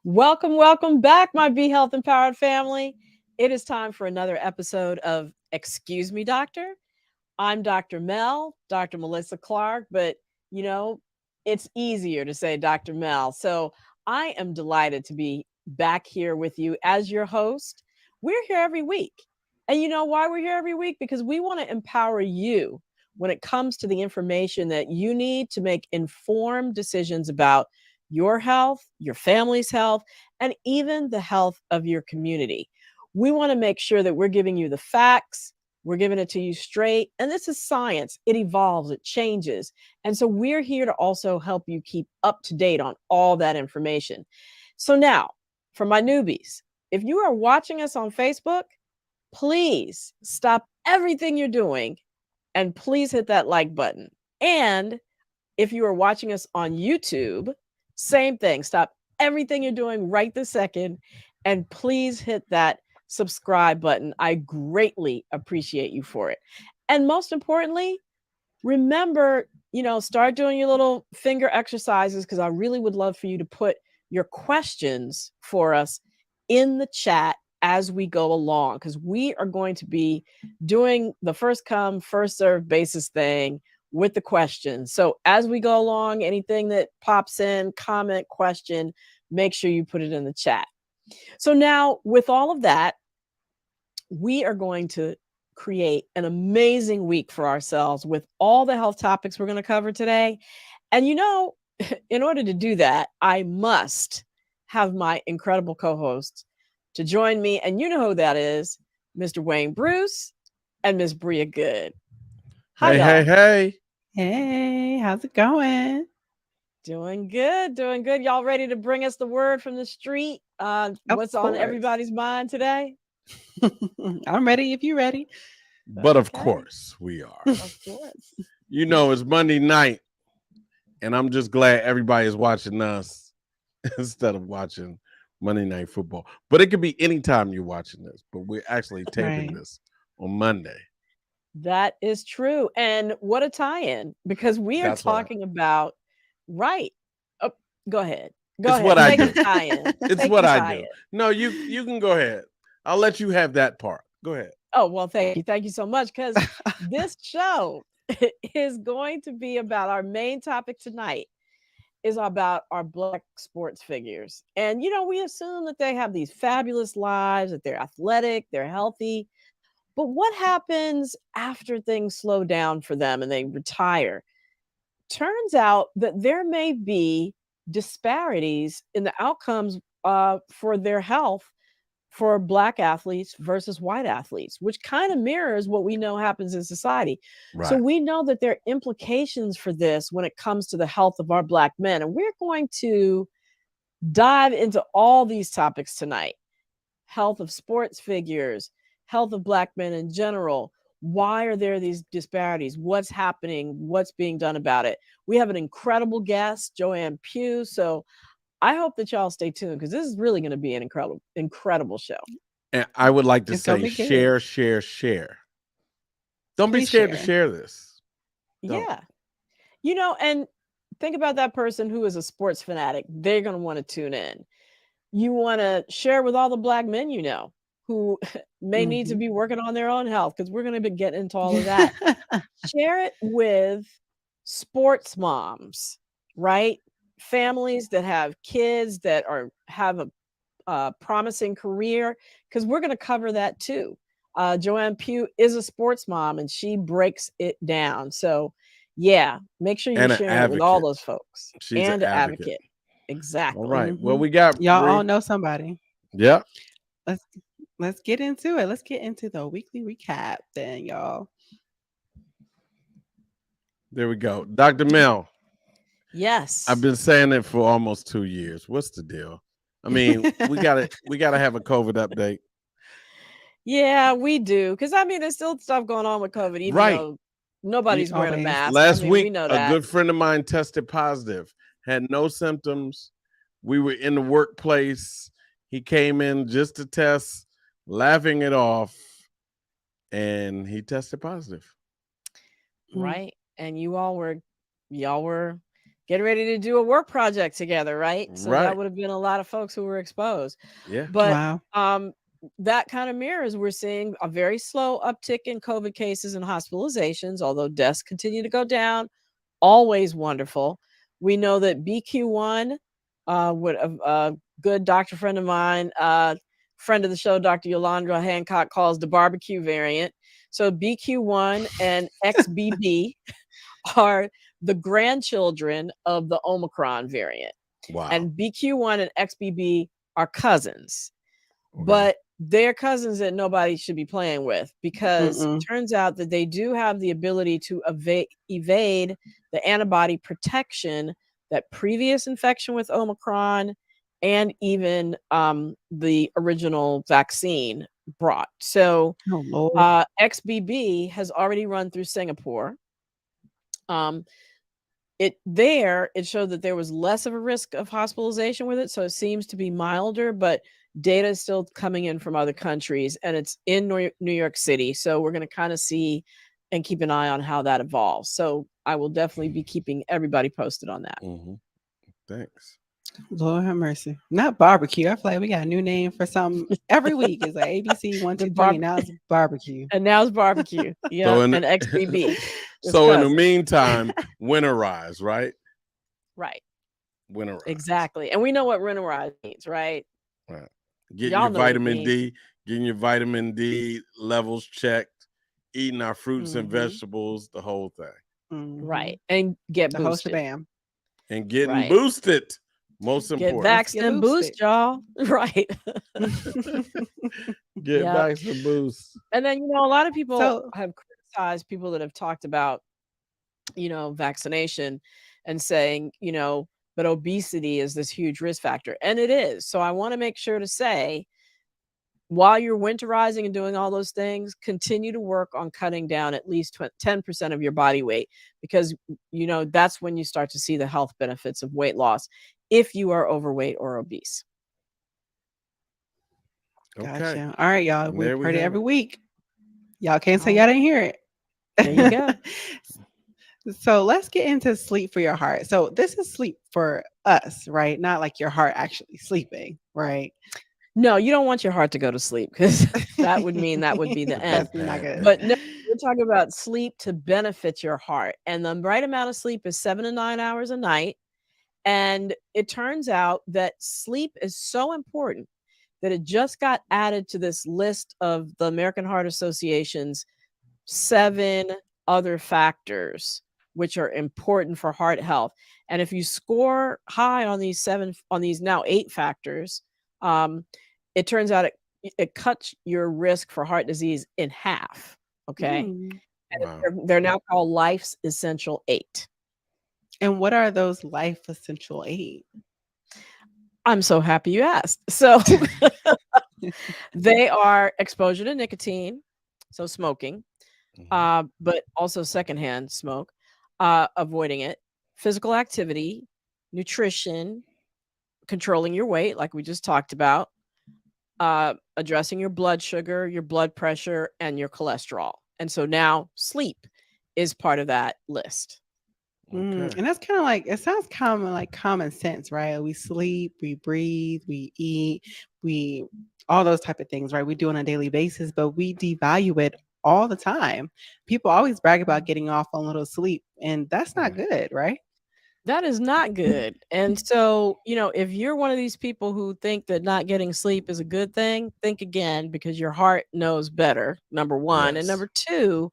Welcome, welcome back, my Be Health Empowered family. It is time for another episode of Excuse Me, Doctor. I'm Dr. Mel, Dr. Melissa Clark, but you know, it's easier to say Dr. Mel. So I am delighted to be back here with you as your host. We're here every week. And you know why we're here every week? Because we want to empower you when it comes to the information that you need to make informed decisions about your health, your family's health, and even the health of your community. We want to make sure that we're giving you the facts, we're giving it to you straight. And this is science. It evolves, it changes. And so we're here to also help you keep up to date on all that information. So now, for my newbies, if you are watching us on Facebook, please stop everything you're doing and please hit that like button. And if you are watching us on YouTube, same thing. Stop everything you're doing right this second and please hit that subscribe button. I greatly appreciate you for it. And most importantly, remember, start doing your little finger exercises because I really would love for you to put your questions for us in the chat as we go along because we are going to be doing the first come, first serve basis thing with the questions. So as we go along, anything that pops in, comment, question, make sure you put it in the chat. So now with all of that, we are going to create an amazing week for ourselves with all the health topics we're going to cover today. And in order to do that, I must have my incredible co-hosts to join me. And you know who that is, Mr. Wayne Bruce and Miss Bria Good. Hi, y'all. Hey. Hey, how's it going? Doing good, doing good. Y'all ready to bring us the word from the street? What's on everybody's mind today? I'm ready if you're ready. But of course we are. Of course. It's Monday night, and I'm just glad everybody is watching us instead of watching Monday Night Football. But it could be anytime you're watching this, but we're actually taping this on Monday. That is true. And what a tie-in, because we are talking about, right. Oh, go ahead. Go ahead. What I do. It's what I do. No, you can go ahead. I'll let you have that part. Go ahead. Oh, well, thank you. Thank you so much. Because this show is going to be about our main topic tonight is about our Black sports figures. And, we assume that they have these fabulous lives, that they're athletic, they're healthy. But what happens after things slow down for them and they retire? Turns out that there may be disparities in the outcomes for their health for Black athletes versus white athletes, which kind of mirrors what we know happens in society. Right. So we know that there are implications for this when it comes to the health of our Black men. And we're going to dive into all these topics tonight. Health of sports figures, health of Black men in general. Why are there these disparities? What's happening? What's being done about it? We have an incredible guest, JoAnn Pugh. So I hope that y'all stay tuned because this is really going to be an incredible show. And I would like to say share. Don't be scared to share this. Don't. Yeah. And think about that person who is a sports fanatic. They're going to want to tune in. You want to share with all the Black men who may need to be working on their own health because we're going to be getting into all of that. Share it with sports moms, right? Families that have kids that have a promising career, because we're going to cover that too. JoAnn Pugh is a sports mom and she breaks it down. So yeah, make sure you share it with all those folks. She's an advocate. Exactly. All right. Well, we got y'all all know somebody. Yeah. Let's get into it. Let's get into the weekly recap then, y'all. There we go. Dr. Mel. Yes. I've been saying it for almost 2 years. What's the deal? I mean, we gotta have a COVID update. Yeah, we do. Because there's still stuff going on with COVID, even though nobody's wearing a mask. Last week, we know a good friend of mine tested positive, had no symptoms. We were in the workplace. He came in just to test, laughing it off, and he tested positive. Right. And y'all were getting ready to do a work project together, right? So that Right. would have been a lot of folks who were exposed. Yeah. But Wow. that kind of mirrors, we're seeing a very slow uptick in COVID cases and hospitalizations, although deaths continue to go down. Always wonderful. We know that BQ1, would a good doctor friend of mine, friend of the show, Dr. Yolanda Hancock, calls the barbecue variant. So BQ1 and XBB are the grandchildren of the Omicron variant. Wow. And BQ1 and XBB are cousins, Okay. but they're cousins that nobody should be playing with, because Mm-mm. turns out that they do have the ability to evade the antibody protection that previous infection with Omicron and even the original vaccine brought. So Oh Lord. XBB has already run through Singapore. It showed that there was less of a risk of hospitalization with it, so it seems to be milder, but data is still coming in from other countries, and it's in New York City. So we're going to kind of see and keep an eye on how that evolves. So I will definitely be keeping everybody posted on that. Mm-hmm. Thanks. Lord have mercy. Not barbecue. I feel like we got a new name for something every week. It's like ABC 1, The 2, 3. Now it's barbecue. And now it's barbecue. Yeah, in and XBB. so in the cousin. meantime, winterize, right? Right, Winterize. exactly. And we know what winterize means, right? Right. Getting Y'all your know what it vitamin means. D, getting your vitamin D levels checked, eating our fruits and Mhm. vegetables, the whole thing. Mhm. Right. And get The whole boosted. shebam. And getting Right. boosted. Most Get important. vaxxed get and boost, boosted. y'all. Right. Get Yep. back to boost. And then, a lot of people So have criticized people that have talked about, vaccination and saying, but obesity is this huge risk factor. And it is. So I want to make sure to say, while you're winterizing and doing all those things, continue to work on cutting down at least 10% of your body weight, because, that's when you start to see the health benefits of weight loss if you are overweight or obese. Okay. gotcha. All right, y'all. And We've there we heard it have every it. week. Y'all can't say All y'all right. didn't hear it. There you go. So let's get into sleep for your heart. So this is sleep for us, right? Not like your heart actually sleeping, right? No, you don't want your heart to go to sleep, because that would mean that would be the end. That's not good. But no, we're talking about sleep to benefit your heart. And the right amount of sleep is 7 to 9 hours a night. And it turns out that sleep is so important that it just got added to this list of the American Heart Association's 7 other factors which are important for heart health. And if you score high on these now 8 factors, it turns out it cuts your risk for heart disease in half. Okay. Mm. Wow. They're now called Life's Essential 8. And what are those life essential 8? I'm so happy you asked. So they are exposure to nicotine, so smoking, Mhm. but also secondhand smoke, avoiding it, physical activity, nutrition, controlling your weight, like we just talked about, addressing your blood sugar, your blood pressure, and your cholesterol. And so now sleep is part of that list. Okay. And that's kind of like, it sounds common, like common sense, right? We sleep, we breathe, we eat, we all those type of things, right? We do on a daily basis, but we devalue it all the time. People always brag about getting off on little sleep, and that's not good, right? That is not good. And so, if you're one of these people who think that not getting sleep is a good thing, think again, because your heart knows better, number one. And Yes. number two,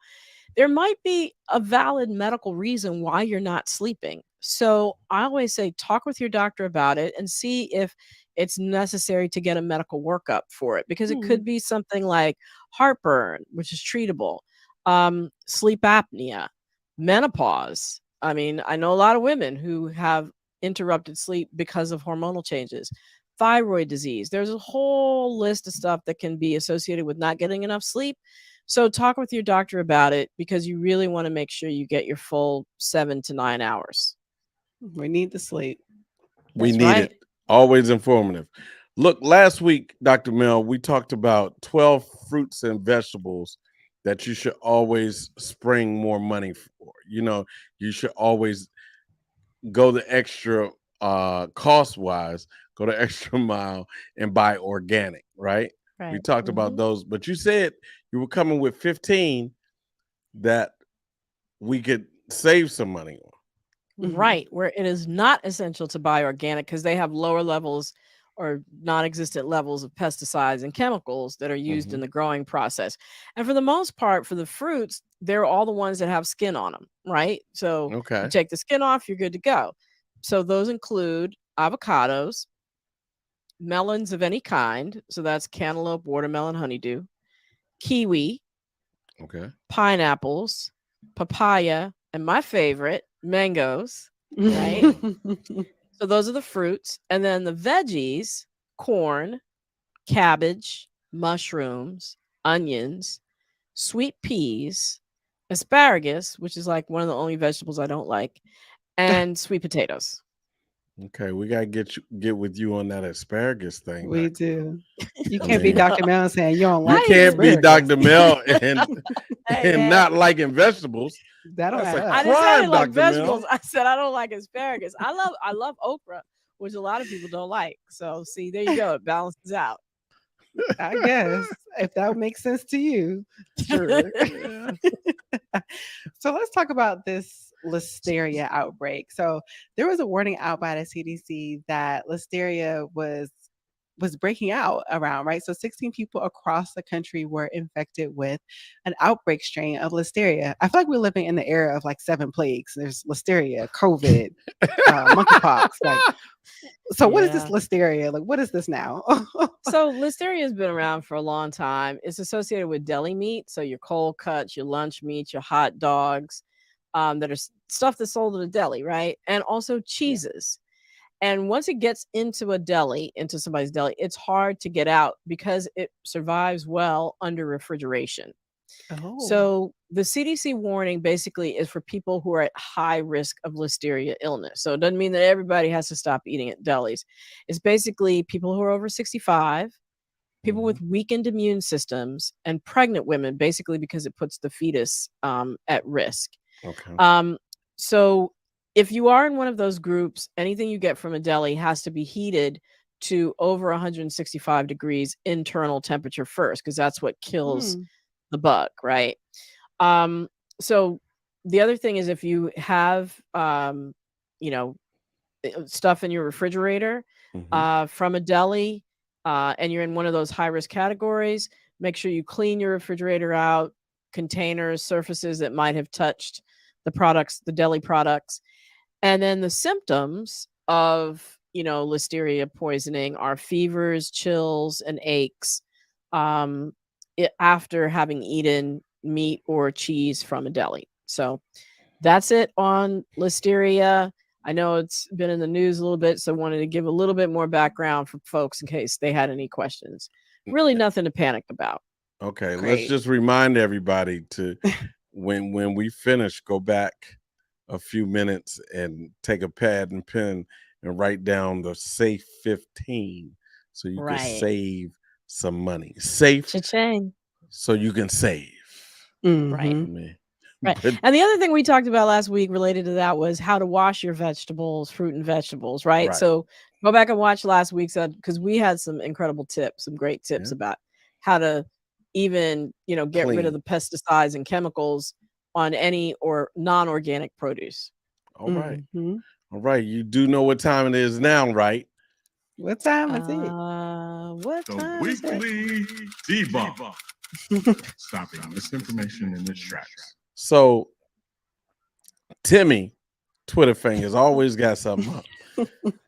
there might be a valid medical reason why you're not sleeping. So I always say, talk with your doctor about it and see if it's necessary to get a medical workup for it, because it could Hmm. be something like heartburn, which is treatable, sleep apnea, menopause. I mean, I know a lot of women who have interrupted sleep because of hormonal changes, thyroid disease. There's a whole list of stuff that can be associated with not getting enough sleep. So talk with your doctor about it, because you really want to make sure you get your full 7 to 9 hours. We need the sleep. We That's need right. it. Always informative. Look, last week, Dr. Mel, we talked about 12 fruits and vegetables that you should always spring more money for. You should always go the extra cost wise, go the extra mile and buy organic, right? We Right. talked about those, but you said you were coming with 15 that we could save some money on. Right, where it is not essential to buy organic because they have lower levels or non-existent levels of pesticides and chemicals that are used in Mhm. the growing process. And for the most part, for the fruits, they're all the ones that have skin on them, right? So you Okay. take the skin off, you're good to go. So those include avocados, melons of any kind. So that's cantaloupe, watermelon, honeydew, kiwi, Okay. pineapples, papaya, and my favorite, mangoes, right? So those are the fruits. And then the veggies, corn, cabbage, mushrooms, onions, sweet peas, asparagus, which is like one of the only vegetables I don't like, and sweet potatoes. Okay, we gotta get with you on that asparagus thing, We Doctor. do. You I can't be mean, Dr. Mel saying you don't you like I even can't be asparagus. Dr. Mel and hey and man, not liking vegetables. That don't That's add a I up. didn't say I crime, didn't like Dr. vegetables. Mel. I said I don't like asparagus. I love okra, which a lot of people don't like. So see, there you go. It balances out. I guess if that makes sense to you, sure. Yeah. So let's talk about this listeria outbreak. So there was a warning out by the CDC that listeria was breaking out around, right? So 16 people across the country were infected with an outbreak strain of listeria. I feel like we're living in the era of like 7 plagues. There's listeria, COVID, monkeypox. Like, so what is this Yeah. listeria? Like, what is this now? So listeria has been around for a long time. It's associated with deli meat, so your cold cuts, your lunch meats, your hot dogs, that are stuff that's sold at a deli, right? And also Yeah. cheeses. And once it gets into a deli, into somebody's deli, it's hard to get out because it survives well under refrigeration. Oh. So the CDC warning basically is for people who are at high risk of listeria illness. So it doesn't mean that everybody has to stop eating at delis. It's basically people who are over 65, people Mhm. with weakened immune systems, and pregnant women, basically because it puts the fetus at risk. Okay. Um, so if you are in one of those groups, anything you get from a deli has to be heated to over 165 degrees internal temperature first, because that's what kills Hmm. the bug, right? Um, so the other thing is if you have, you know, stuff in your refrigerator Mhm. from a deli, and you're in one of those high risk categories, make sure you clean your refrigerator out, containers, surfaces that might have touched the products, the deli products. And then the symptoms of, listeria poisoning are fevers, chills, and aches after having eaten meat or cheese from a deli. So that's it on listeria. I know it's been in the news a little bit, so wanted to give a little bit more background for folks in case they had any questions. Really nothing to panic about. Okay, let's Great. just remind everybody to when we finish, go back a few minutes and take a pad and pen and write down the safe 15 so you can Right. save some money. Safe Cha-ching. so you can save. Right. Hmm. I mean, Right. but And the other thing we talked about last week related to that was how to wash your vegetables, fruit and vegetables, right? right. So go back and watch last week's because we had some incredible tips, some great tips Yeah. about how to even, get rid of Clean. the pesticides and chemicals on any or non-organic produce. All right. Hmm. All right. You do know what time it is now, right? What time is it? What The time is it? weekly debunk. Stopping misinformation in its tracks. So Timmy, Twitter fingers, always got something up.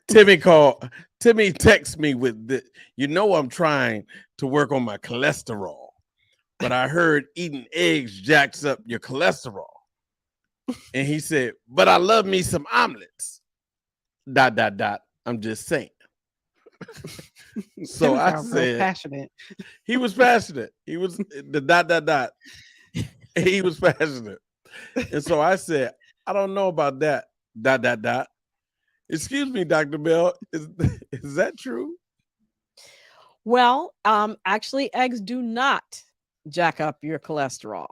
Timmy texts me with the, I'm trying to work on my cholesterol, but I heard eating eggs jacks up your cholesterol. And he said, but I love me some omelets. ... I'm just saying. So Tim I sounds real said, passionate. he was passionate. He was the ... He was passionate. And so I said, I don't know about that ... Excuse me, Dr. Bell, is that true? Well, actually, eggs do not jack up your cholesterol.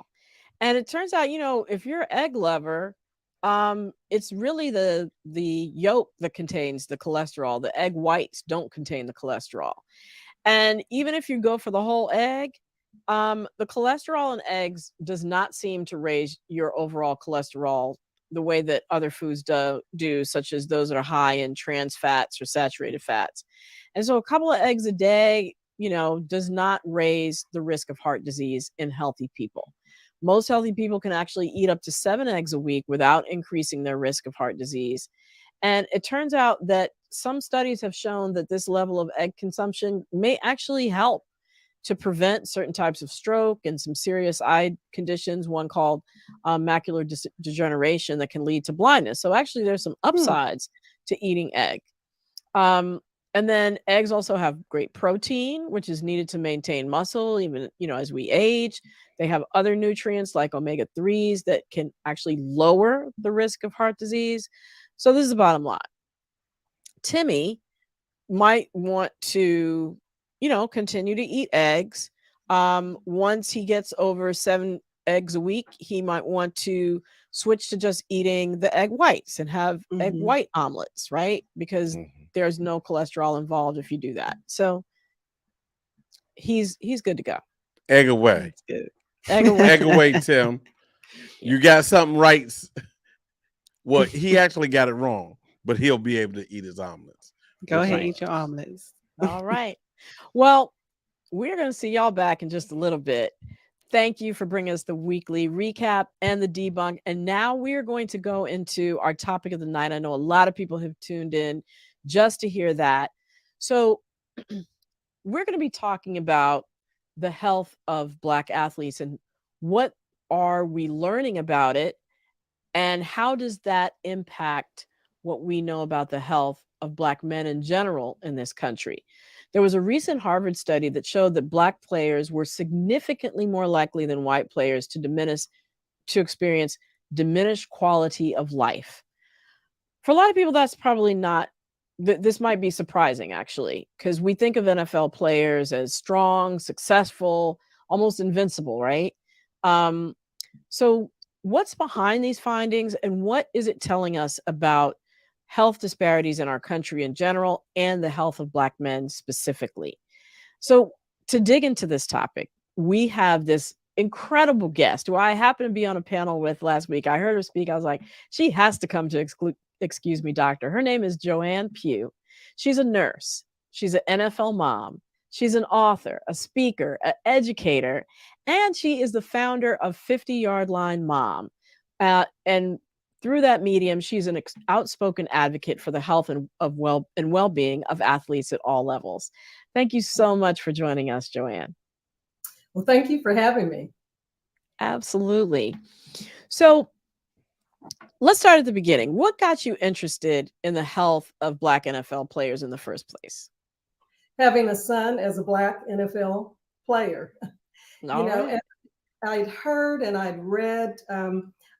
And it turns out, if you're an egg lover, It's really the yolk that contains the cholesterol. The egg whites don't contain the cholesterol. And even if you go for the whole egg, the cholesterol in eggs does not seem to raise your overall cholesterol the way that other foods do, such as those that are high in trans fats or saturated fats. And so a couple of eggs a day, does not raise the risk of heart disease in healthy people. Most healthy people can actually eat up to 7 eggs a week without increasing their risk of heart disease. And it turns out that some studies have shown that this level of egg consumption may actually help to prevent certain types of stroke and some serious eye conditions, one called macular degeneration that can lead to blindness. So actually, there's some upsides to eating egg. And then eggs also have great protein, which is needed to maintain muscle, even, as we age. They have other nutrients like omega-3s that can actually lower the risk of heart disease. So this is the bottom line. Timmy might want to, continue to eat eggs. Once he gets over 7 eggs a week, he might want to switch to just eating the egg whites and have egg white omelets, right? Because there's no cholesterol involved if you do that. So he's good to go. Egg away. That's good. Egg away. Egg away, Tim. You got something right. Well, he actually got it wrong, but he'll be able to eat his omelets. Go ahead, eat your omelets. All right. Well, we're going to see y'all back in just a little bit. Thank you for bringing us the weekly recap and the debunk. And now we're going to go into our topic of the night. I know a lot of people have tuned in just to hear that. So we're going to be talking about the health of Black athletes and what are we learning about it and how does that impact what we know about the health of Black men in general in this country. There was a recent Harvard study that showed that Black players were significantly more likely than white players to experience diminished quality of life. For a lot of people, that's probably not, this might be surprising actually, because we think of NFL players as strong, successful, almost invincible, right? So what's behind these findings and what is it telling us about health disparities in our country in general and the health of Black men specifically? So to dig into this topic, we have this incredible guest who I happened to be on a panel with last week. I heard her speak. I was like, she has to come to Excuse Me, Doctor. Her name is JoAnn Pugh. She's a nurse. She's an NFL mom. She's an author, a speaker, an educator, and she is the founder of 50-Yard Line Mom. And through that medium, she's an outspoken advocate for the health and well-being of athletes at all levels. Thank you so much for joining us, JoAnn. Well, thank you for having me. Absolutely. So let's start at the beginning. What got you interested in the health of Black NFL players in the first place? Having a son as a Black NFL player. Right. I'd heard and I'd read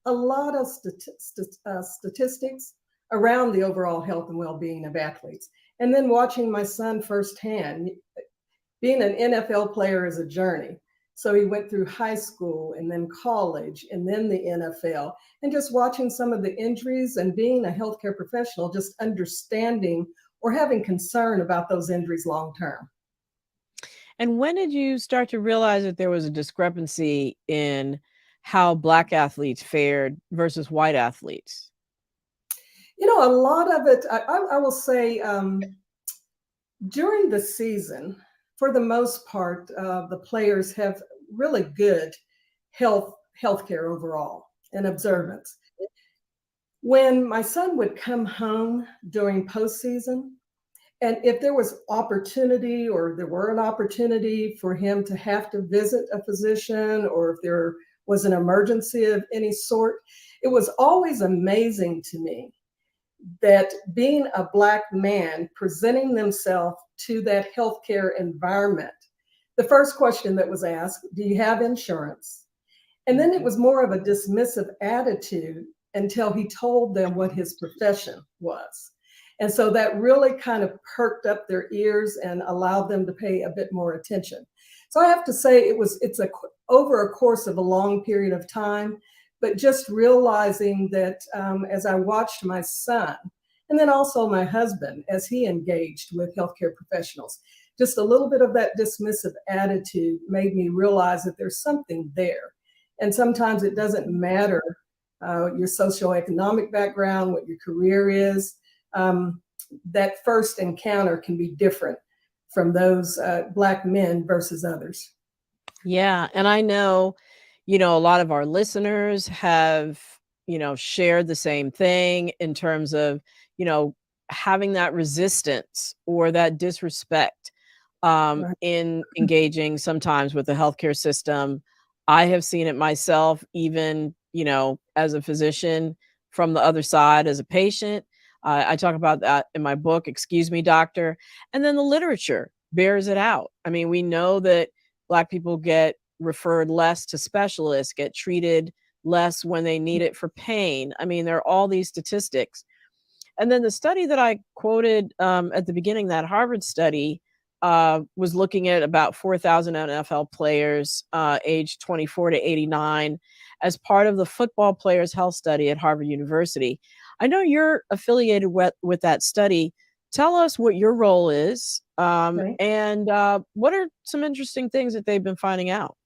a lot of statistics around the overall health and well-being of athletes. And then watching my son firsthand, being an NFL player is a journey. So he went through high school and then college and then the NFL, and just watching some of the injuries and being a healthcare professional, just understanding or having concern about those injuries long term. And when did you start to realize that there was a discrepancy in how Black athletes fared versus white athletes? A lot of it, I will say, during the season, for the most part, the players have really good healthcare overall and observance. When my son would come home during postseason, and if there was opportunity or there were an opportunity for him to have to visit a physician or if there was an emergency of any sort, it was always amazing to me that being a Black man presenting themselves to that healthcare environment, the first question that was asked, do you have insurance? And then it was more of a dismissive attitude until he told them what his profession was. And so that really kind of perked up their ears and allowed them to pay a bit more attention. So I have to say it's over a course of a long period of time, but just realizing that as I watched my son, and then also my husband, as he engaged with healthcare professionals, just a little bit of that dismissive attitude made me realize that there's something there. And sometimes it doesn't matter your socioeconomic background, what your career is. That first encounter can be different from those Black men versus others. Yeah. And I know, a lot of our listeners have, shared the same thing in terms of, having that resistance or that disrespect Right. in engaging sometimes with the healthcare system. I have seen it myself, even, as a physician from the other side as a patient. I talk about that in my book, Excuse Me, Doctor. And then the literature bears it out. I mean, we know that Black people get referred less to specialists, get treated less when they need it for pain. I mean, there are all these statistics. And then the study that I quoted at the beginning, that Harvard study, was looking at about 4,000 NFL players aged 24 to 89 as part of the football players' health study at Harvard University. I know you're affiliated with that study. Tell us what your role is Okay. and what are some interesting things that they've been finding out?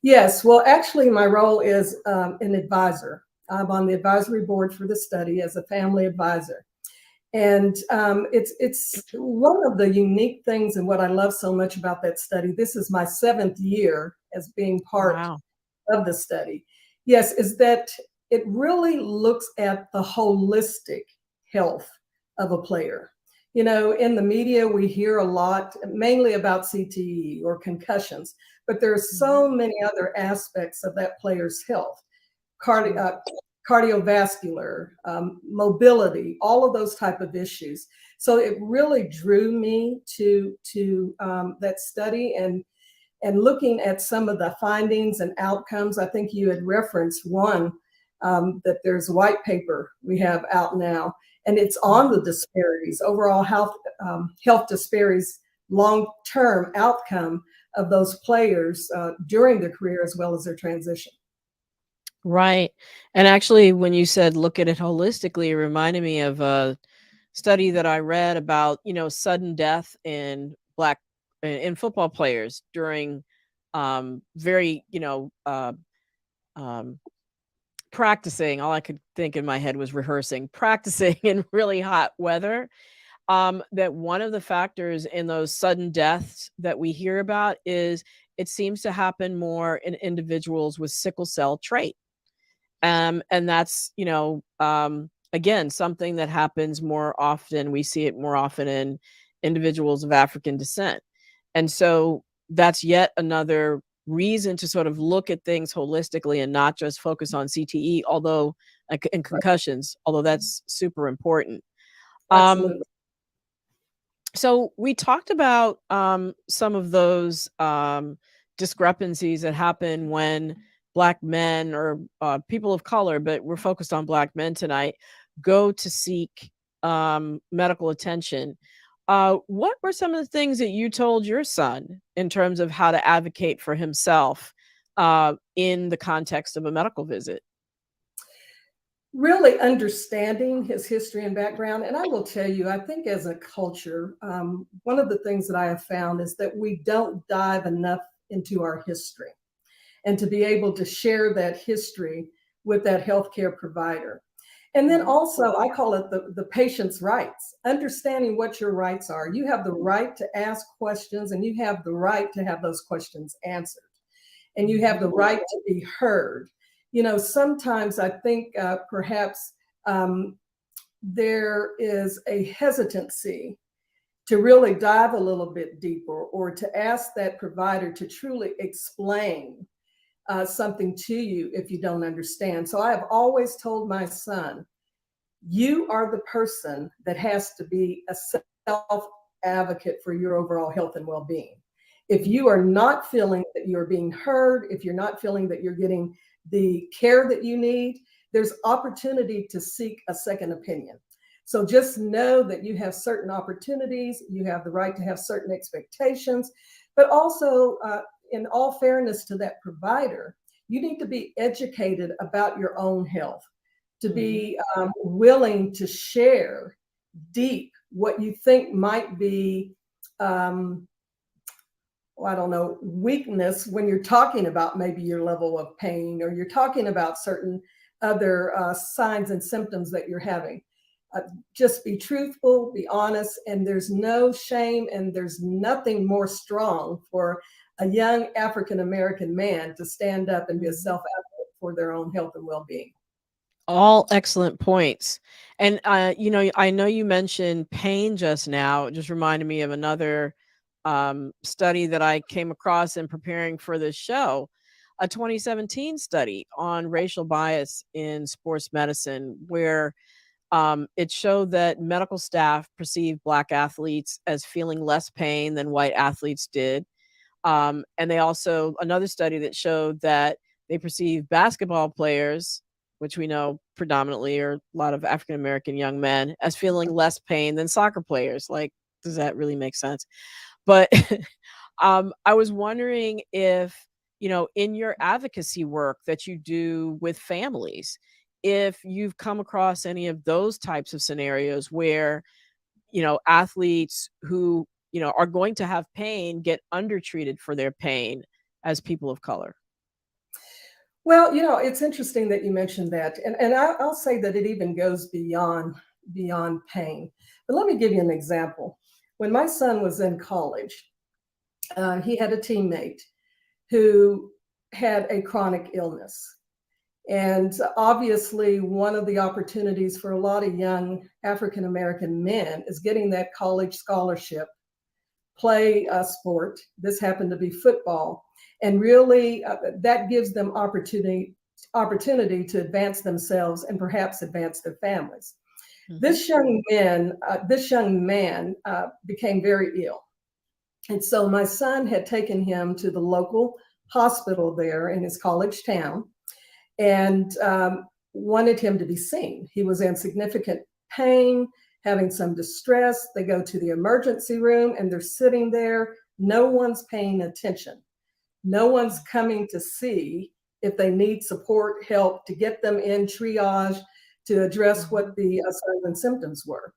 Yes, well, actually, my role is an advisor. I'm on the advisory board for the study as a family advisor. And it's one of the unique things and what I love so much about that study. This is my 7th year as being part Wow. of the study. Yes, is that it really looks at the holistic health of a player. In the media, we hear a lot, mainly about CTE or concussions, but there are so many other aspects of that player's health. Cardiovascular, mobility, all of those type of issues. So it really drew me to that study and looking at some of the findings and outcomes. I think you had referenced one, that there's a white paper we have out now, and it's on the disparities, overall health disparities, long-term outcome of those players during their career as well as their transition. Right. And actually, when you said look at it holistically, it reminded me of a study that I read about, sudden death in football players during very, practicing. All I could think in my head was rehearsing, practicing in really hot weather. That one of the factors in those sudden deaths that we hear about is it seems to happen more in individuals with sickle cell trait. And that's, again, something that happens more often. We see it more often in individuals of African descent. And so that's yet another reason to sort of look at things holistically and not just focus on CTE, although and concussions, although that's super important. Absolutely. So we talked about some of those discrepancies that happen when Black men or people of color, but we're focused on Black men tonight, go to seek medical attention. What were some of the things that you told your son in terms of how to advocate for himself in the context of a medical visit? Really understanding his history and background. And I will tell you, I think as a culture, one of the things that I have found is that we don't dive enough into our history, and to be able to share that history with that healthcare provider. And then also, I call it the patient's rights, understanding what your rights are. You have the right to ask questions, and you have the right to have those questions answered. And you have the right to be heard. Sometimes I think perhaps there is a hesitancy to really dive a little bit deeper, or to ask that provider to truly explain something to you if you don't understand. So I have always told my son, you are the person that has to be a self-advocate for your overall health and well-being. If you are not feeling that you're being heard, if you're not feeling that you're getting the care that you need, there's opportunity to seek a second opinion. So just know that you have certain opportunities, you have the right to have certain expectations, but also in all fairness to that provider, you need to be educated about your own health, to be willing to share deep what you think might be, I don't know, weakness when you're talking about maybe your level of pain, or you're talking about certain other signs and symptoms that you're having. Just be truthful, be honest, and there's no shame, and there's nothing more strong for a young African-American man to stand up and be a self-advocate for their own health and well-being. All excellent points. And, I know you mentioned pain just now. It just reminded me of another study that I came across in preparing for this show, a 2017 study on racial bias in sports medicine, where it showed that medical staff perceived Black athletes as feeling less pain than white athletes did. And they also, another study that showed that they perceive basketball players, which we know predominantly are a lot of African American young men, as feeling less pain than soccer players. Like, does that really make sense? But I was wondering if, in your advocacy work that you do with families, if you've come across any of those types of scenarios where, athletes who, are going to have pain get undertreated for their pain as people of color. Well, it's interesting that you mentioned that. And I'll say that it even goes beyond pain. But let me give you an example. When my son was in college, he had a teammate who had a chronic illness. And obviously, one of the opportunities for a lot of young African-American men is getting that college scholarship, play a sport. This happened to be football. And really, that gives them opportunity to advance themselves and perhaps advance their families. This young man became very ill. And so my son had taken him to the local hospital there in his college town, and wanted him to be seen. He was in significant pain, having some distress. They go to the emergency room, and they're sitting there. No one's paying attention. No one's coming to see if they need support, help, to get them in triage, to address what the signs and symptoms were.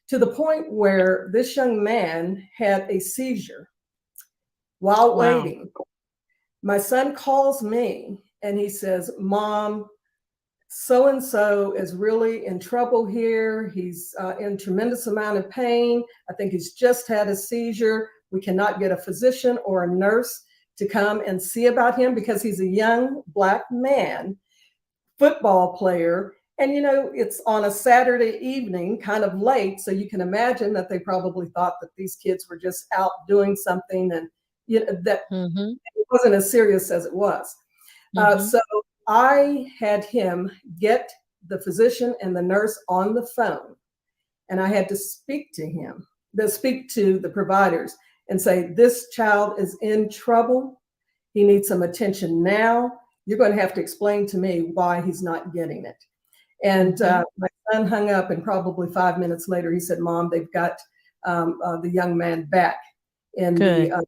To the point where this young man had a seizure while waiting. My son calls me and he says, "Mom, so-and-so is really in trouble here. He's in tremendous amount of pain. I think he's just had a seizure. We cannot get a physician or a nurse to come and see about him because he's a young Black man, football player. And, it's on a Saturday evening, kind of late. So you can imagine that they probably thought that these kids were just out doing something, and that it wasn't as serious as it was. So I had him get the physician and the nurse on the phone, and I had to speak to the providers and say, "This child is in trouble. He needs some attention now. You're going to have to explain to me why he's not getting it." And my son hung up, and probably 5 minutes later, he said, "Mom, they've got the young man back in the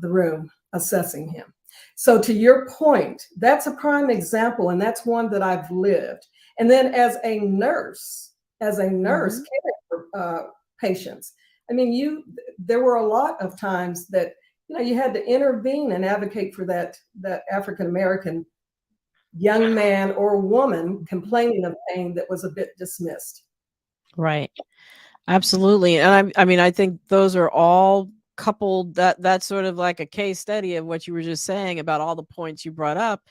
room assessing him." So to your point, that's a prime example, and that's one that I've lived. And then as a nurse caring for patients, I mean, there were a lot of times that you had to intervene and advocate for that African-American young man or woman complaining of pain that was a bit dismissed. Right. Absolutely. And I mean, I think those are all coupled, that's sort of like a case study of what you were just saying about all the points you brought up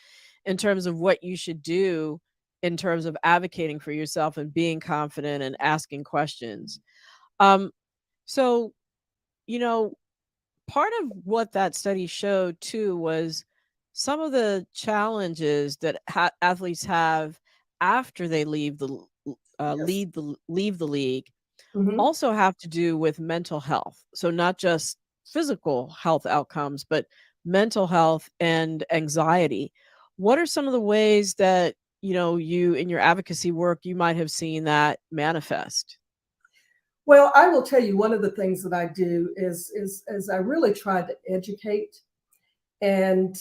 in terms of what you should do in terms of advocating for yourself and being confident and asking questions. So, part of what that study showed too was some of the challenges that athletes have after they leave the league also have to do with mental health. So not just physical health outcomes, but mental health and anxiety. What are some of the ways that, you in your advocacy work, you might have seen that manifest? Well, I will tell you, one of the things that I do is I really try to educate. And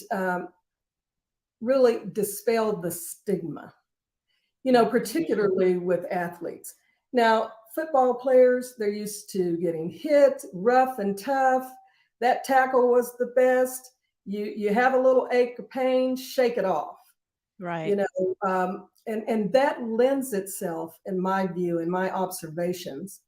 really dispel the stigma, particularly with athletes. Now, football players, they're used to getting hit, rough and tough. That tackle was the best. You have a little ache or pain, shake it off. Right. And that lends itself, in my view, in my observations,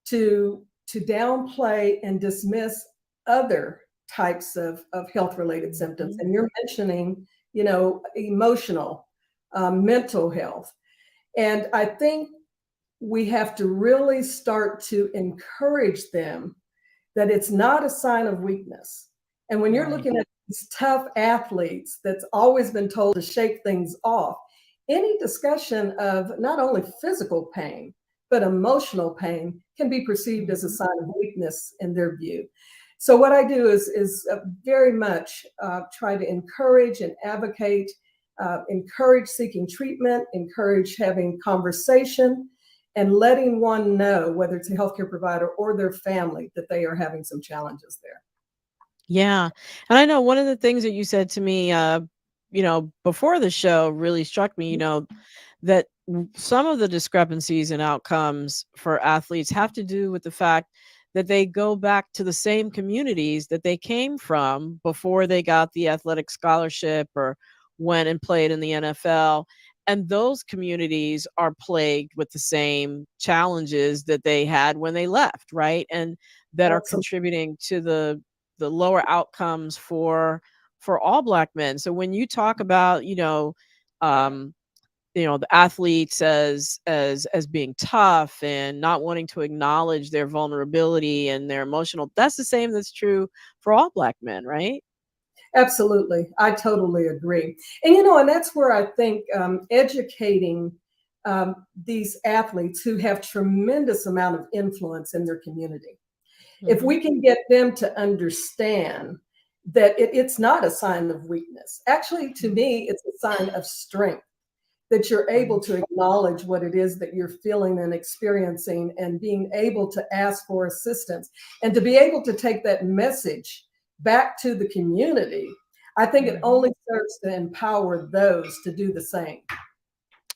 to downplay and dismiss other types of health-related symptoms. And you're mentioning, emotional, mental health. And I think we have to really start to encourage them that it's not a sign of weakness. And when you're looking at these tough athletes that's always been told to shake things off, any discussion of not only physical pain, but emotional pain can be perceived as a sign of weakness in their view. So what I do is very much try to encourage and advocate, encourage seeking treatment, encourage having conversation, and letting one know, whether it's a healthcare provider or their family, that they are having some challenges there. Yeah. And I know one of the things that you said to me, before the show really struck me, that some of the discrepancies in outcomes for athletes have to do with the fact that they go back to the same communities that they came from before they got the athletic scholarship or went and played in the NFL. And those communities are plagued with the same challenges that they had when they left, right? And that are Absolutely. contributing to the lower outcomes for all Black men. So when you talk about, the athletes as being tough and not wanting to acknowledge their vulnerability and their emotional, that's the same that's true for all Black men, right? Absolutely. I totally agree. And that's where I think educating these athletes who have tremendous amount of influence in their community. If we can get them to understand that it's not a sign of weakness. Actually, to me, it's a sign of strength, that you're able to acknowledge what it is that you're feeling and experiencing, and being able to ask for assistance, and to be able to take that message back to the community. I think it only serves to empower those to do the same.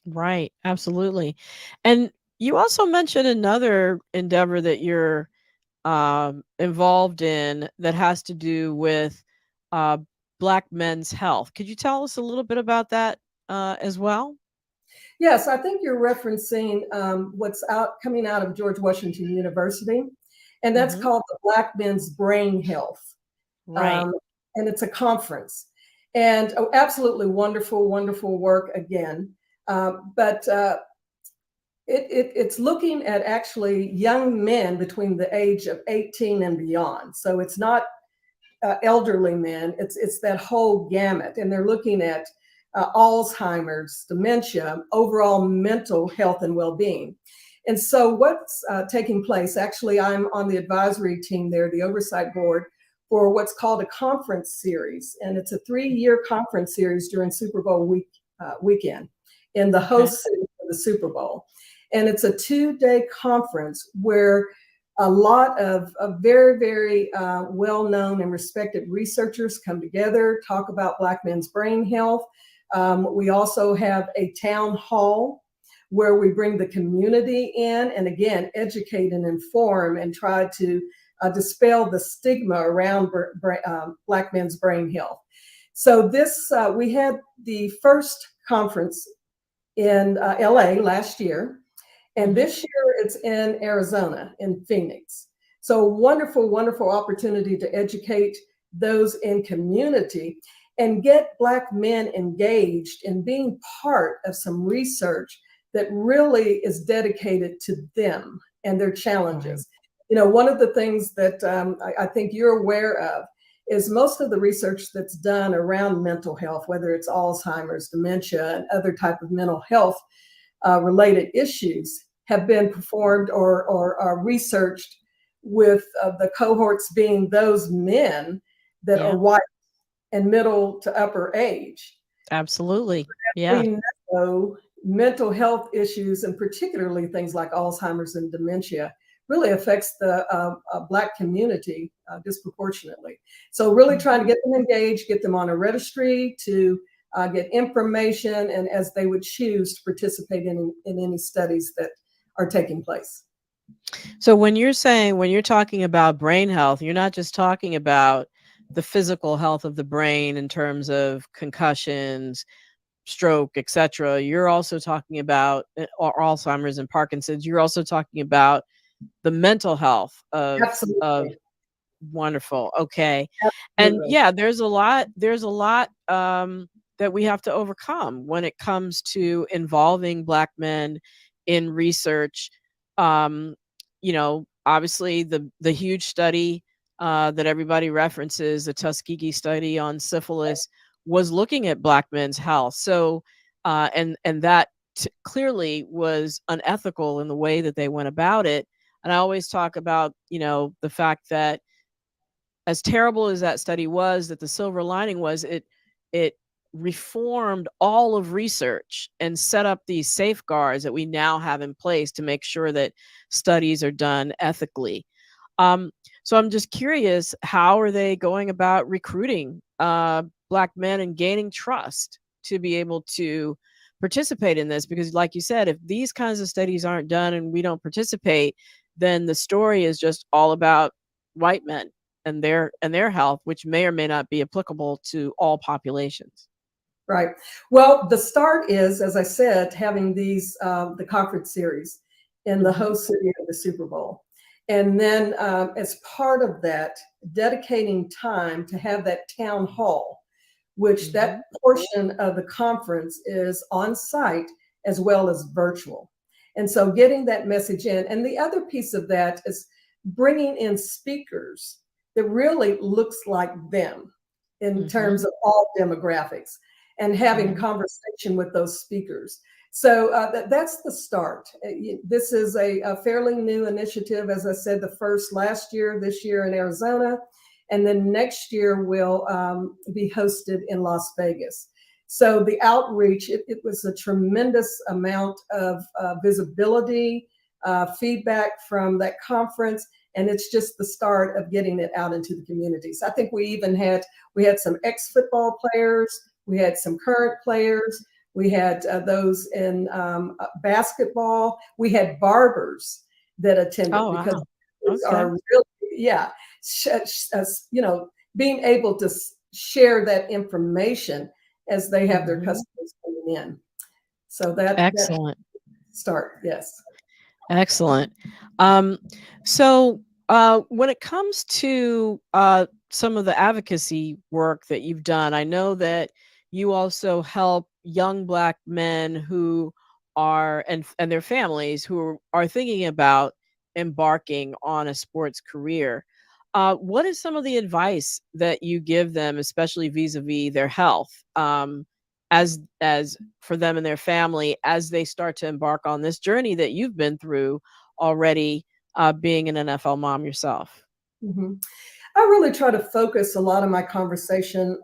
Right, absolutely. And you also mentioned another endeavor that you're involved in that has to do with uh, Black men's health. Could you tell us a little bit about that as well? Yes, I think you're referencing what's coming out of George Washington University, and that's Mhm. called the Black Men's Brain Health. Right. And it's a conference, and absolutely wonderful, wonderful work again. But it's looking at actually young men between the age of 18 and beyond. So it's not elderly men, it's that whole gamut. And they're looking at Alzheimer's, dementia, overall mental health and well-being. And so what's taking place, actually, I'm on the advisory team there, the oversight board, for what's called a conference series. And it's a 3-year conference series during Super Bowl weekend in the host city for the Super Bowl. And it's a 2-day conference where a lot of very, very well-known and respected researchers come together, talk about Black men's brain health. We also have a town hall where we bring the community in and, again, educate and inform and try to dispel the stigma around Black men's brain health. So we had the first conference in LA last year, and this year it's in Arizona, in Phoenix. So wonderful, wonderful opportunity to educate those in community and get Black men engaged in being part of some research that really is dedicated to them and their challenges. One of the things that I think you're aware of is most of the research that's done around mental health, whether it's Alzheimer's, dementia, and other type of mental health related issues, have been performed or researched with the cohorts being those men that are white and middle to upper age. Absolutely. Yeah. We know mental health issues, and particularly things like Alzheimer's and dementia, really affects the Black community disproportionately. So really trying to get them engaged, get them on a registry to get information, and as they would choose to participate in any studies that are taking place. So when you're talking about brain health, you're not just talking about the physical health of the brain in terms of concussions, stroke, etc. You're also talking about or Alzheimer's and Parkinson's. You're also talking about the mental health of Absolutely. wonderful. Okay. And Absolutely. yeah, there's a lot that we have to overcome when it comes to involving Black men in research. Um, obviously the huge study that everybody references, the Tuskegee study on syphilis, was looking at Black men's health. So, and that clearly was unethical in the way that they went about it. And I always talk about, the fact that as terrible as that study was, that the silver lining was it reformed all of research and set up these safeguards that we now have in place to make sure that studies are done ethically. Um, so I'm just curious, how are they going about recruiting Black men and gaining trust to be able to participate in this? Because, like you said, if these kinds of studies aren't done and we don't participate, then the story is just all about white men and their health, which may or may not be applicable to all populations. Right. Well, the start is, as I said, having these the conference series in the host city of the Super Bowl. And then as part of that, dedicating time to have that town hall, which that portion of the conference is on site as well as virtual. And so getting that message in. And the other piece of that is bringing in speakers that really looks like them in terms of all demographics, and having conversation with those speakers. So that's the start. This is a fairly new initiative. As I said, the first last year, this year in Arizona, and then next year will be hosted in Las Vegas. So the outreach, it was a tremendous amount of visibility, feedback from that conference, and it's just the start of getting it out into the communities. I think we had some ex-football players, we had some current players, we had those in basketball, we had barbers that attended. Oh, because wow. these Okay. are really, being able to share that information as they have their customers coming in. So that Excellent. start, yes. Excellent. So when it comes to some of the advocacy work that you've done, I know that you also help young Black men who are and their families who are thinking about embarking on a sports career. What is some of the advice that you give them, especially vis-a-vis their health, as for them and their family as they start to embark on this journey that you've been through already, being an NFL mom yourself? I really try to focus a lot of my conversation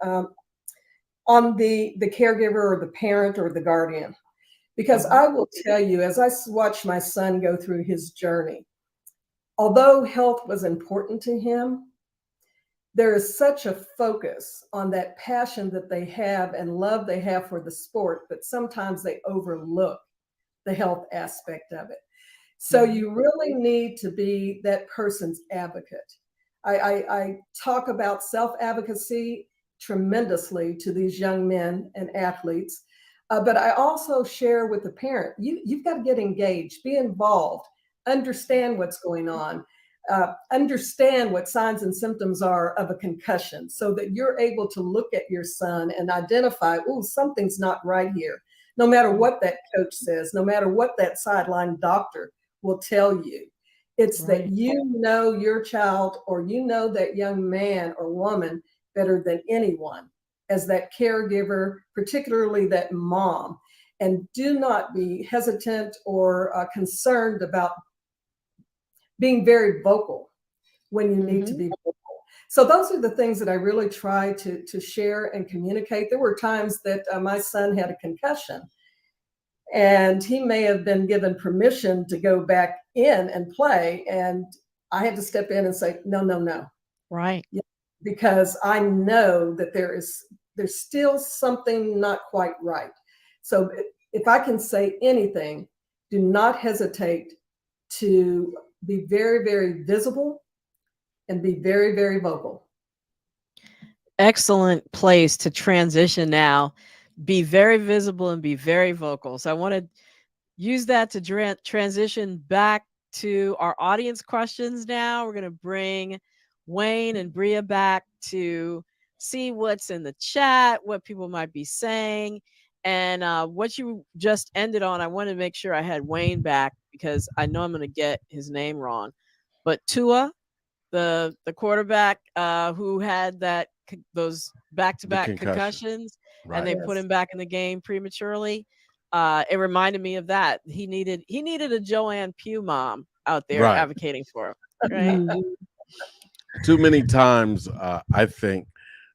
on the caregiver or the parent or the guardian, because I will tell you, as I watched my son go through his journey, although health was important to him, there is such a focus on that passion that they have and love they have for the sport, but sometimes they overlook the health aspect of it. So you really need to be that person's advocate. I talk about self-advocacy tremendously to these young men and athletes, but I also share with the parent, you've got to get engaged, be involved, understand what's going on, understand what signs and symptoms are of a concussion, so that you're able to look at your son and identify, oh, something's not right here. No matter what that coach says, no matter what that sideline doctor will tell you, it's that you know your child, or you know that young man or woman better than anyone as that caregiver, particularly that mom. And do not be hesitant or concerned about being very vocal when you need to be vocal. So those are the things that I really try to share and communicate. There were times that my son had a concussion, and he may have been given permission to go back in and play, and I had to step in and say, no. Right. Because I know that there is there's still something not quite right. So if I can say anything, do not hesitate to be very, very visible and be very, very vocal. Excellent place to transition now. Be very visible and be very vocal. So I want to use that to transition back to our audience questions now. We're going to bring Wayne and Bria back to see what's in the chat, what people might be saying. And what you just ended on, I wanted to make sure I had Wayne back because I know I'm going to get his name wrong. But Tua, the quarterback who had those back-to-back concussions, and they put him back in the game prematurely. It reminded me of that. He needed a JoAnn Pugh mom out there advocating for him. Right? Too many times, I think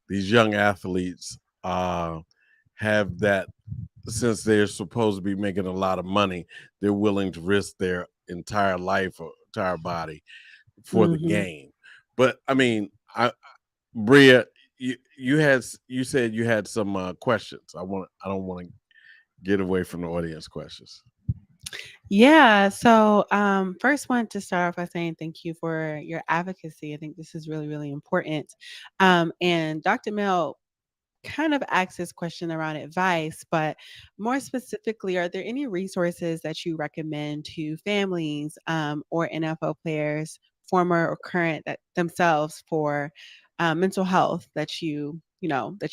these young athletes have that, since they're supposed to be making a lot of money, they're willing to risk their entire life or entire body for the game. But I mean, Bria, you said you had some questions. I don't want to get away from the audience questions. Yeah. So first want to start off by saying thank you for your advocacy. I think this is really, really important. And Dr. Mel kind of asked this question around advice, but more specifically, are there any resources that you recommend to families or NFL players, former or current, that themselves for mental health that you know that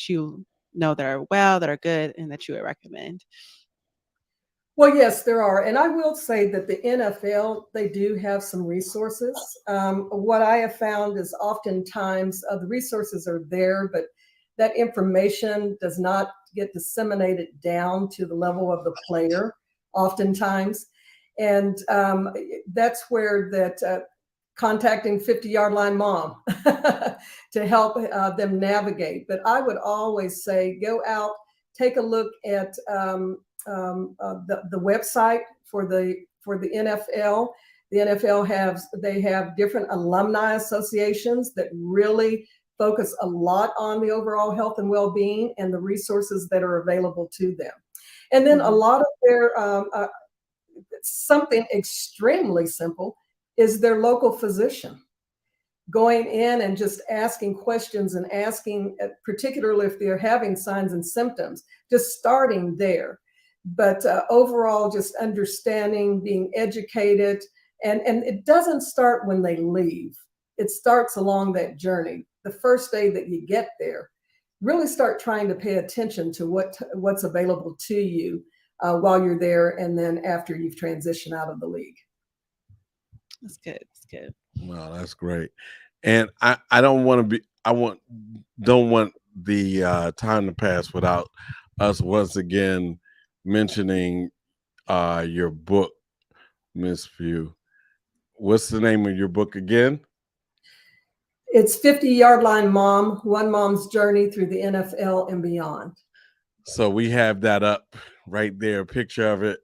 are well, that are good, and that you would recommend? Well, yes, there are. And I will say that the NFL, they do have some resources. What I have found is oftentimes the resources are there, but that information does not get disseminated down to the level of the player oftentimes. And that's where that contacting 50-yard line mom to help them navigate. But I would always say, go out, take a look at the website for the NFL. The NFL have different alumni associations that really focus a lot on the overall health and well-being and the resources that are available to them. And then a lot of their something extremely simple is their local physician. Going in and just asking questions and asking, particularly if they're having signs and symptoms, just starting there. But overall, just understanding, being educated, and it doesn't start when they leave. It starts along that journey. The first day that you get there, really start trying to pay attention to what's available to you while you're there, and then after you've transitioned out of the league. That's good. That's good. Wow, that's great. And I don't want the time to pass without us once again mentioning your book, Miss Pugh. What's the name of your book again? It's 50-Yard Line Mom, One Mom's Journey Through the NFL and Beyond. So we have that up right there, a picture of it.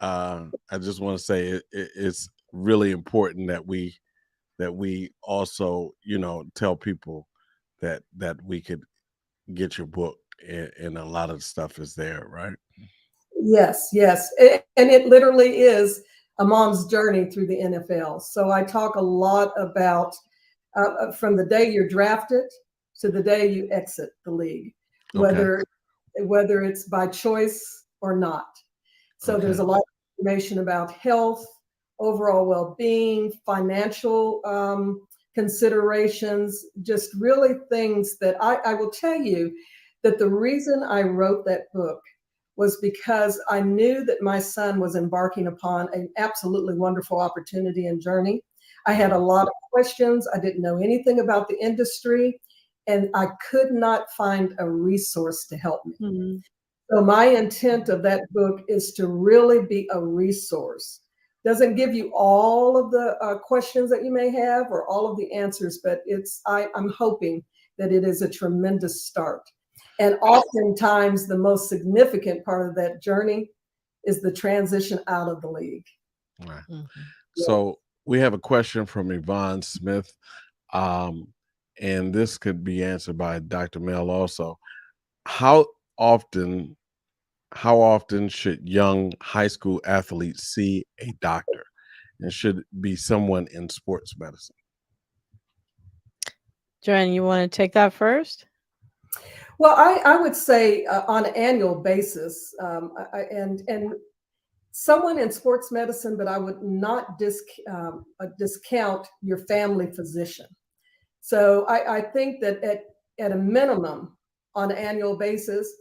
I just want to say it's really important that we also, tell people that we could get your book, and a lot of the stuff is there, right? Yes. And it literally is a mom's journey through the NFL. So I talk a lot about from the day you're drafted to the day you exit the league, whether it's by choice or not. So there's a lot of information about health, overall well-being, financial considerations, just really things that I will tell you that the reason I wrote that book was because I knew that my son was embarking upon an absolutely wonderful opportunity and journey. I had a lot of questions. I didn't know anything about the industry, and I could not find a resource to help me. Mm-hmm. So my intent of that book is to really be a resource. Doesn't give you all of the questions that you may have or all of the answers, but I'm hoping that it is a tremendous start. And oftentimes the most significant part of that journey is the transition out of the league. Right. Mm-hmm. So we have a question from Yvonne Smith, and this could be answered by Dr. Mel also. how often how often should young high school athletes see a doctor, and should it be someone in sports medicine? JoAnn, you want to take that first? Well, I would say on an annual basis, and someone in sports medicine, but I would not discount your family physician. So I think that at a minimum on an annual basis,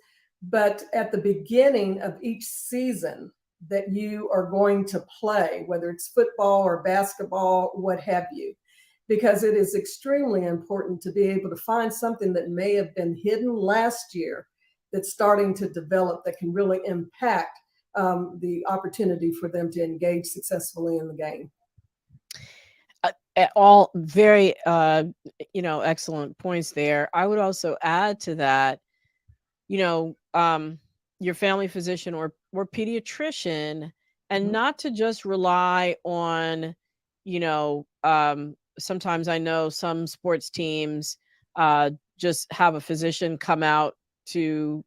but at the beginning of each season that you are going to play, whether it's football or basketball, what have you, because it is extremely important to be able to find something that may have been hidden last year that's starting to develop that can really impact the opportunity for them to engage successfully in the game. All very, excellent points there. I would also add to that, your family physician or pediatrician, and not to just rely on, sometimes I know some sports teams just have a physician come out to,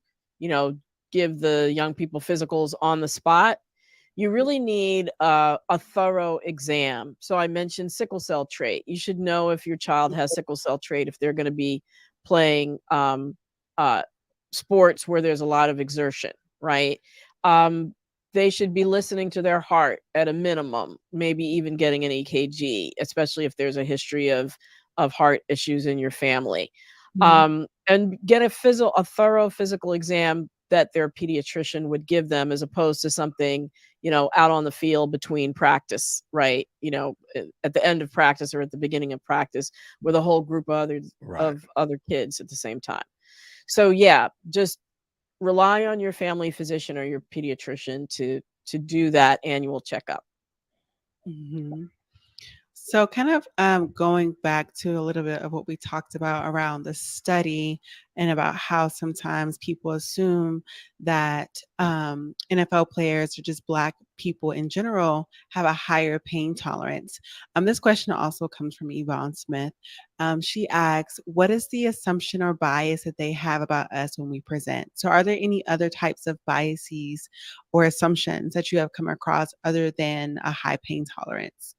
give the young people physicals on the spot. You really need a thorough exam. So I mentioned sickle cell trait. You should know if your child has sickle cell trait, if they're going to be playing uh, sports where there's a lot of exertion, right? They should be listening to their heart at a minimum, maybe even getting an EKG, especially if there's a history of heart issues in your family. And get a thorough physical exam that their pediatrician would give them, as opposed to something, out on the field between practice, right? At the end of practice or at the beginning of practice with a whole group of other kids at the same time. So yeah, just rely on your family physician or your pediatrician to do that annual checkup. Mhm. So, kind of going back to a little bit of what we talked about around the study and about how sometimes people assume that NFL players or just Black people in general have a higher pain tolerance. This question also comes from Yvonne Smith. She asks, what is the assumption or bias that they have about us when we present? So, are there any other types of biases or assumptions that you have come across other than a high pain tolerance?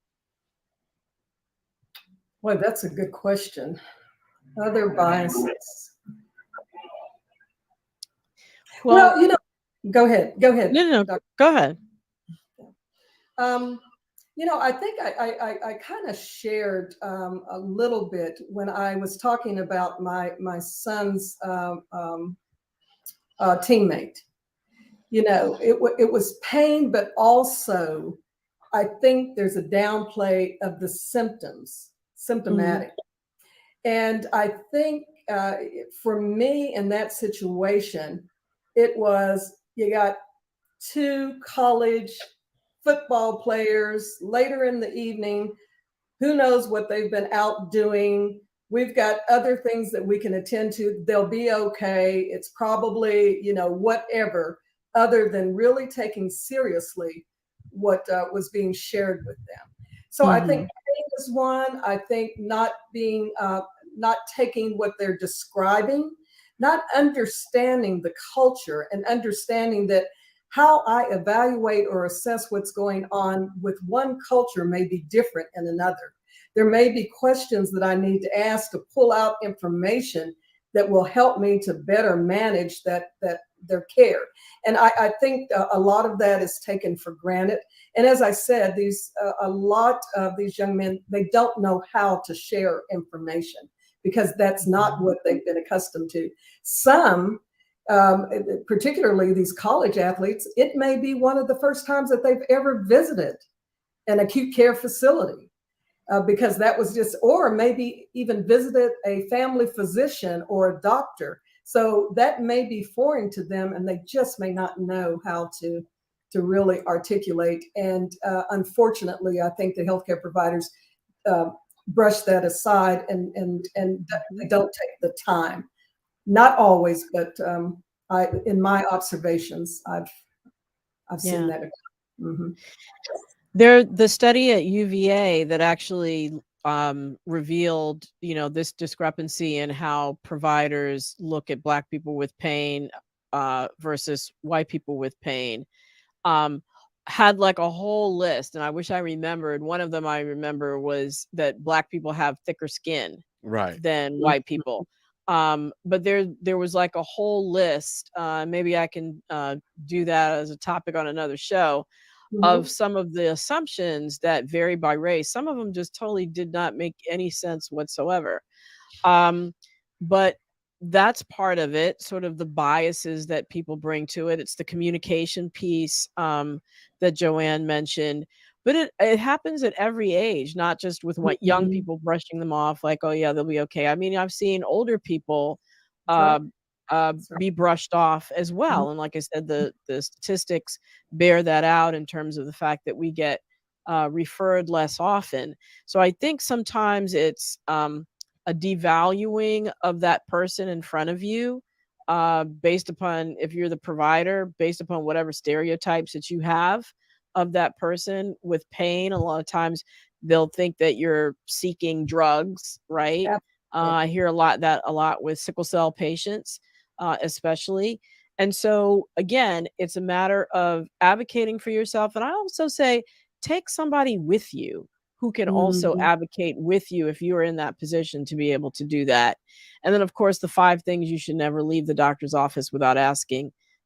Well, that's a good question. Other biases. Well, Well, go ahead. Go ahead. no, Dr. go ahead. I think I kind of shared a little bit when I was talking about my son's teammate. It was pain, but also I think there's a downplay of the symptomatic. And I think for me in that situation, it was, you got two college football players later in the evening. Who knows what they've been out doing? We've got other things that we can attend to. They'll be okay. It's probably, whatever, other than really taking seriously what was being shared with them. So I think pain is one. I think not taking what they're describing, not understanding the culture and understanding that how I evaluate or assess what's going on with one culture may be different in another. There may be questions that I need to ask to pull out information that will help me to better manage their care. And I think a lot of that is taken for granted. And as I said, a lot of these young men, they don't know how to share information because that's not what they've been accustomed to. Some, particularly these college athletes, it may be one of the first times that they've ever visited an acute care facility. Because that was just, or maybe even visited a family physician or a doctor. So that may be foreign to them and they just may not know how to really articulate. And unfortunately, I think the healthcare providers brush that aside and they don't take the time. Not always, but in my observations, I've seen that. The study at UVA that actually revealed, this discrepancy in how providers look at Black people with pain versus white people with pain. Um, had like a whole list, and I wish I remembered. One of them I remember was that Black people have thicker skin Right. than white people. But there was like a whole list. Maybe I can do that as a topic on another show, of some of the assumptions that vary by race. Some of them just totally did not make any sense whatsoever. But that's part of it, sort of the biases that people bring to it. It's the communication piece that JoAnn mentioned. But it happens at every age, not just with what young people brushing them off like, oh yeah, they'll be okay. I mean, I've seen older people Right. be brushed off as well. And like I said, the statistics bear that out in terms of the fact that we get referred less often. So I think sometimes it's a devaluing of that person in front of you, based upon, if you're the provider, based upon whatever stereotypes that you have of that person with pain. A lot of times they'll think that you're seeking drugs, right? I hear a lot with sickle cell patients, especially. And so again, it's a matter of advocating for yourself. And I also say, take somebody with you who can also advocate with you if you are in that position to be able to do that. And then, of course, the 5 things you should never leave the doctor's office without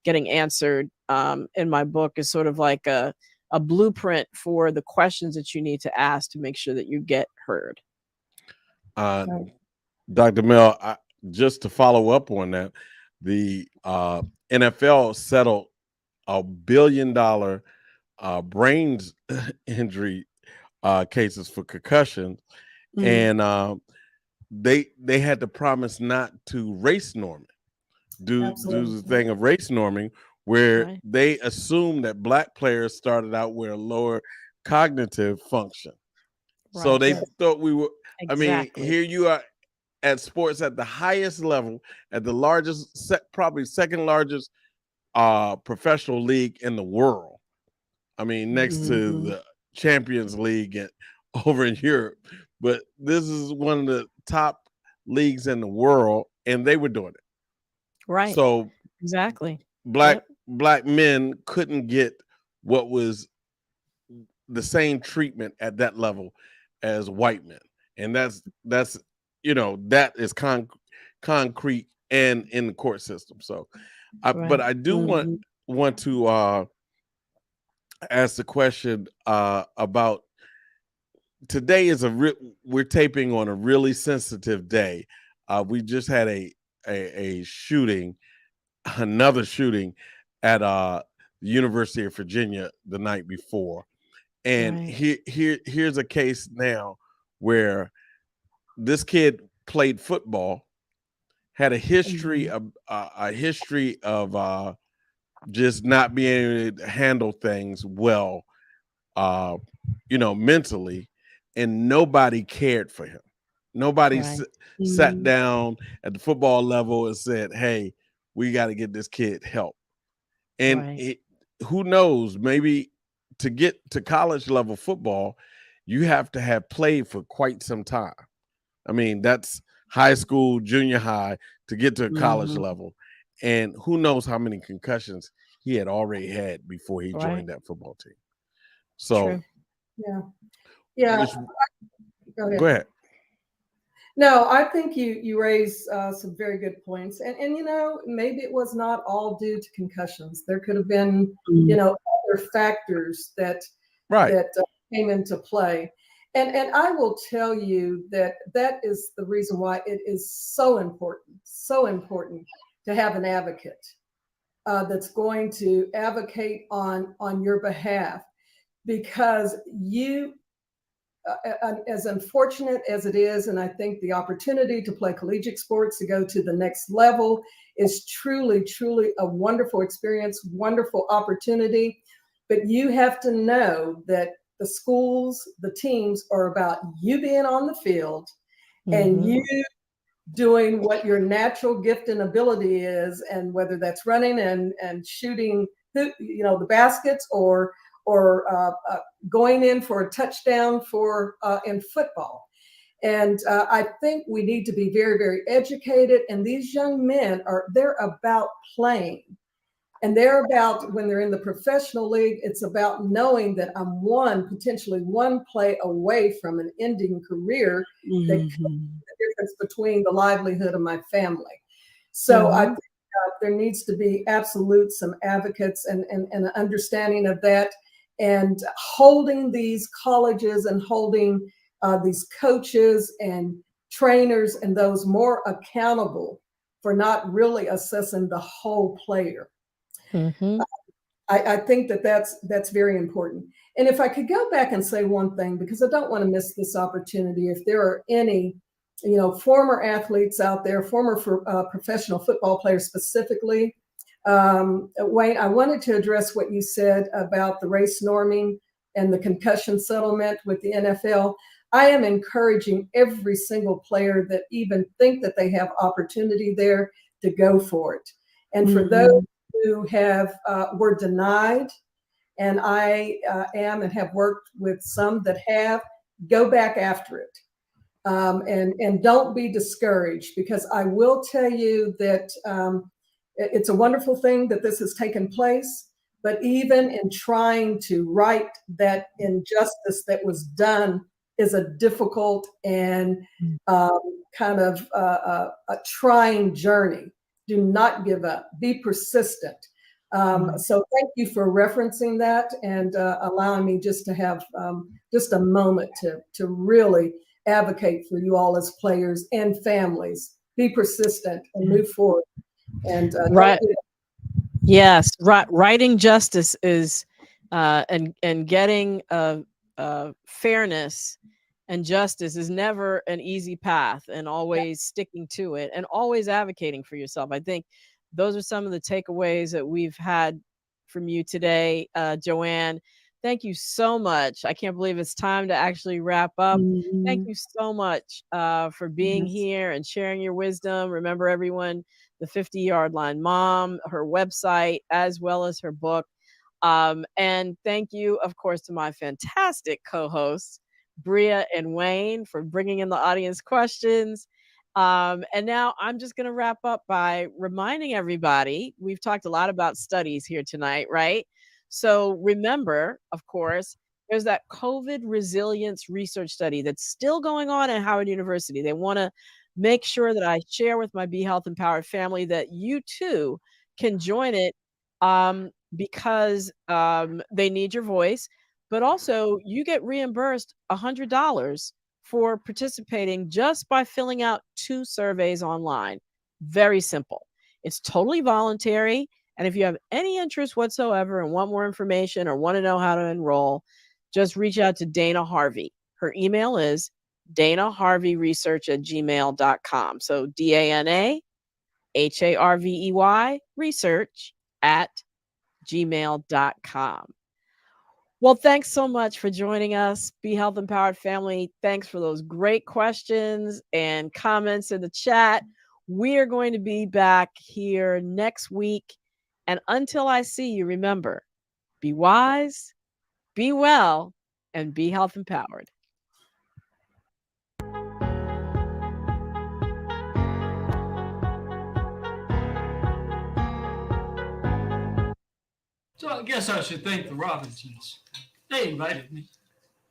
getting answered, in my book, is sort of like a blueprint for the questions that you need to ask to make sure that you get heard. Dr. Mel, just to follow up on that, the NFL settled $1 billion brain injury cases for concussion, and they had to promise not to race norm it, do the thing of race norming, where they assumed that Black players started out with a lower cognitive function. So they thought we were. Exactly. I mean, here you are at sports at the highest level, at the largest, probably second largest professional league in the world. I mean, next to the Champions League over in Europe. But this is one of the top leagues in the world, and they were doing it. Right. So exactly. Black men couldn't get what was the same treatment at that level as white men. And that's that is concrete and in the court system. So but I do want to ask the question about today. We're taping on a really sensitive day. We just had a shooting, another shooting at the University of Virginia the night before. And here's a case now where this kid played football, had a history of just not being able to handle things well, mentally, and nobody cared for him. Nobody sat down at the football level and said, "Hey, we got to get this kid help." And who knows, maybe to get to college level football, you have to have played for quite some time. I mean, that's high school, junior high to get to a college level. And who knows how many concussions he had already had before he joined that football team. So, yeah. Go ahead. No, I think you raise some very good points, and maybe it was not all due to concussions. There could have been other factors that came into play, and I will tell you that is the reason why it is so important to have an advocate that's going to advocate on your behalf, because as unfortunate as it is, and I think the opportunity to play collegiate sports, to go to the next level, is truly, truly a wonderful experience, wonderful opportunity. But you have to know that the schools, the teams are about you being on the field and you doing what your natural gift and ability is, and whether that's running and shooting the baskets or going in for a touchdown in football. And I think we need to be very, very educated. And these young men they're about playing. And they're about, when they're in the professional league, it's about knowing that I'm potentially one play away from an ending career that could be the difference between the livelihood of my family. So I think there needs to be some advocates and an understanding of that, and holding these colleges and holding these coaches and trainers and those more accountable for not really assessing the whole player. I think that's very important. And if I could go back and say one thing, because I don't want to miss this opportunity, if there are any, former athletes out there, former professional football players specifically, Wayne, I wanted to address what you said about the race norming and the concussion settlement with the NFL. I am encouraging every single player that even think that they have opportunity there to go for it. And for those who were denied, and I am and have worked with some that have, go back after it. And don't be discouraged, because I will tell you that it's a wonderful thing that this has taken place, but even in trying to right that injustice that was done is a difficult and kind of a trying journey. Do not give up. Be persistent. So thank you for referencing that and allowing me just to have just a moment to really advocate for you all as players and families. Be persistent and move forward. And right. Yes, right. Writing justice is and getting fairness and justice is never an easy path, and always sticking to it and always advocating for yourself. I think those are some of the takeaways that we've had from you today, JoAnn. Thank you so much. I can't believe it's time to actually wrap up. Thank you so much for being here and sharing your wisdom. Remember, everyone, the 50-Yard Line Mom, her website, as well as her book. And thank you, of course, to my fantastic co-hosts, Bria and Wayne, for bringing in the audience questions. And now I'm just going to wrap up by reminding everybody, we've talked a lot about studies here tonight, right? So remember, of course, there's that COVID resilience research study that's still going on at Howard University. They want to make sure that I share with my Be Health Empowered family that you too can join it, because they need your voice, but also you get reimbursed $100 for participating just by filling out 2 surveys online. Very simple. It's totally voluntary. And if you have any interest whatsoever and want more information or want to know how to enroll, just reach out to Dana Harvey. Her email is danaharveyresearch@gmail.com. So DANAHARVEY research@gmail.com. Well, thanks so much for joining us, Be Health Empowered family. Thanks for those great questions and comments in the chat. We are going to be back here next week. And until I see you, remember, be wise, be well, and be health empowered. So I guess I should thank the Robinsons. They invited me.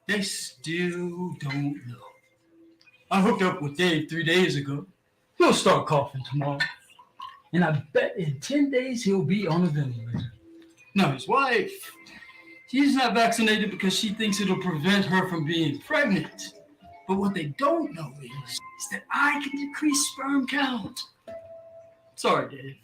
They still don't know. I hooked up with Dave 3 days ago. He'll start coughing tomorrow. And I bet in 10 days he'll be on a ventilator. Now his wife, she's not vaccinated because she thinks it'll prevent her from being pregnant. But what they don't know is that I can decrease sperm count. Sorry, Dave.